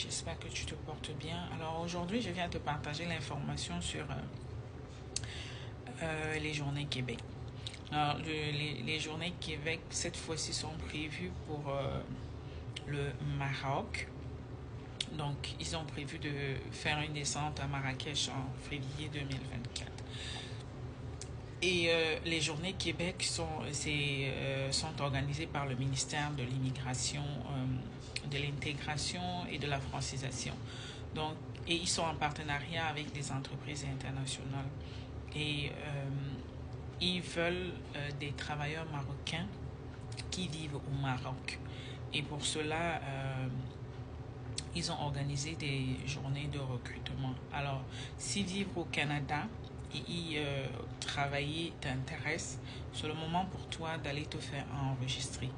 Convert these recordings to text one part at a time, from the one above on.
j'espère que tu te portes bien. Alors aujourd'hui, je viens te partager l'information sur les journées Québec. Alors, les journées Québec, cette fois-ci, sont prévues pour le Maroc. Donc, ils ont prévu de faire une descente à Marrakech en février 2024. Et les journées Québec sont organisées par le ministère de l'Immigration, de l'Intégration et de la Francisation. Donc, et ils sont en partenariat avec des entreprises internationales. Et ils veulent des travailleurs marocains qui vivent au Maroc. Et pour cela, ils ont organisé des journées de recrutement. Alors, si vivre au Canada et y travailler t'intéresse, c'est le moment pour toi d'aller te faire enregistrer.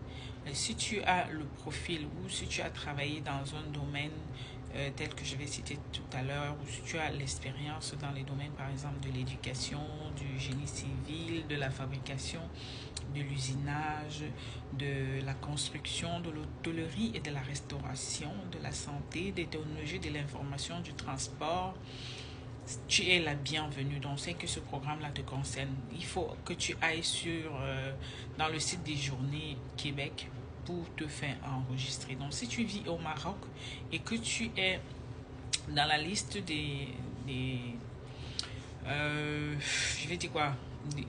Si tu as le profil ou si tu as travaillé dans un domaine tel que je vais citer tout à l'heure, ou si tu as l'expérience dans les domaines par exemple de l'éducation, du génie civil, de la fabrication, de l'usinage, de la construction, de l'hôtellerie et de la restauration, de la santé, des technologies de l'information, du transport, tu es la bienvenue. Donc, c'est que ce programme-là te concerne. Il faut que tu ailles dans le site des Journées Québec pour te faire enregistrer. Donc, si tu vis au Maroc et que tu es dans la liste je vais dire quoi,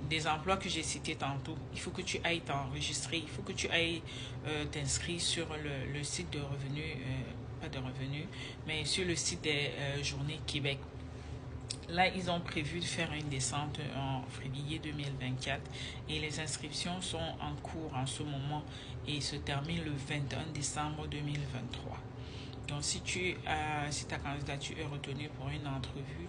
des emplois que j'ai cités tantôt, il faut que tu ailles t'enregistrer, il faut que tu ailles t'inscrire sur le site de revenus, pas de revenus, mais sur le site des Journées Québec. Là, ils ont prévu de faire une descente en février 2024 et les inscriptions sont en cours en ce moment et se terminent le 21 décembre 2023. Donc, si ta candidature est retenue pour une entrevue,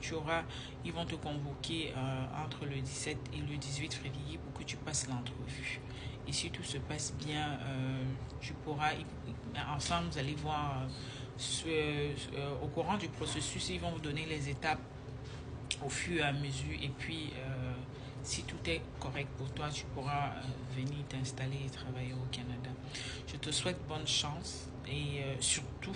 ils vont te convoquer entre le 17 et le 18 février pour que tu passes l'entrevue. Et si tout se passe bien, tu pourras, ensemble, vous allez voir au courant du processus, ils vont vous donner les étapes au fur et à mesure. Et puis, si tout est correct pour toi, tu pourras venir t'installer et travailler au Canada. Je te souhaite bonne chance et surtout,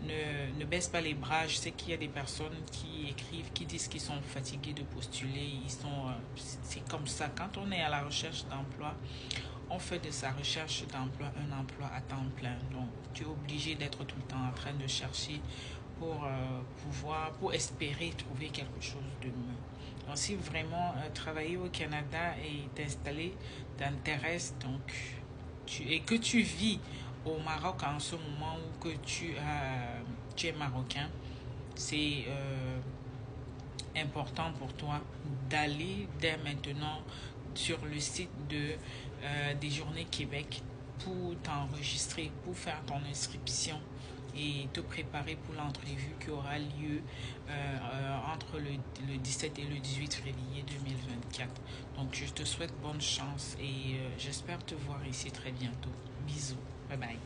ne baisse pas les bras. Je sais qu'il y a des personnes qui écrivent, qui disent qu'ils sont fatigués de postuler. C'est comme ça. Quand on est à la recherche d'emploi, on fait de sa recherche d'emploi un emploi à temps plein. Donc, tu es obligé d'être tout le temps en train de chercher pour espérer trouver quelque chose de mieux. Donc, si vraiment travailler au Canada et t'installer t'intéresse, et que tu vis au Maroc en ce moment ou que tu es marocain, c'est important pour toi d'aller dès maintenant sur le site des Journées Québec pour t'enregistrer, pour faire ton inscription et te préparer pour l'entrevue qui aura lieu entre le 17 et le 18 février 2024. Donc, je te souhaite bonne chance et j'espère te voir ici très bientôt. Bisous. Bye bye.